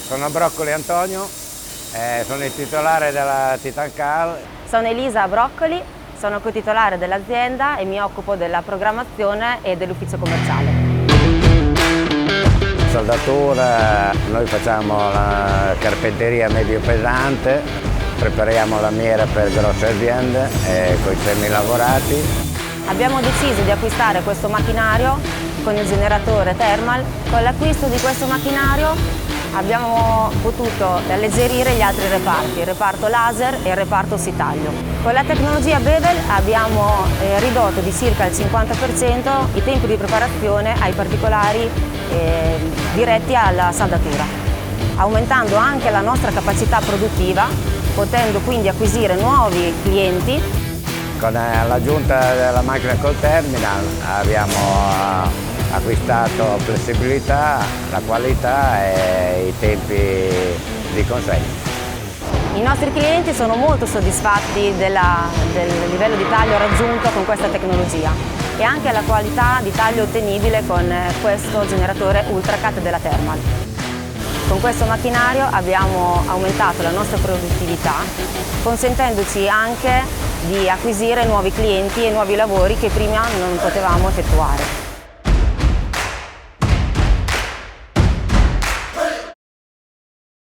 Sono Broccoli Antonio, sono il titolare della Titan Car. Sono Elisa Broccoli, sono cotitolare dell'azienda e mi occupo della programmazione e dell'ufficio commerciale. Saldatura, noi facciamo la carpenteria medio pesante, prepariamo lamiera per grosse aziende con i semilavorati. Abbiamo deciso di acquistare questo macchinario con il generatore thermal. Con l'acquisto di questo macchinario abbiamo potuto alleggerire gli altri reparti, il reparto laser e il reparto ossitaglio. Con la tecnologia Bevel abbiamo ridotto di circa il 50% i tempi di preparazione ai particolari diretti alla saldatura, aumentando anche la nostra capacità produttiva, potendo quindi acquisire nuovi clienti. Con l'aggiunta della macchina col terminal abbiamo acquistato flessibilità, la qualità e i tempi di consegna. I nostri clienti sono molto soddisfatti del livello di taglio raggiunto con questa tecnologia e anche la qualità di taglio ottenibile con questo generatore Ultracat della Thermal. Con questo macchinario abbiamo aumentato la nostra produttività, consentendoci anche di acquisire nuovi clienti e nuovi lavori che prima non potevamo effettuare.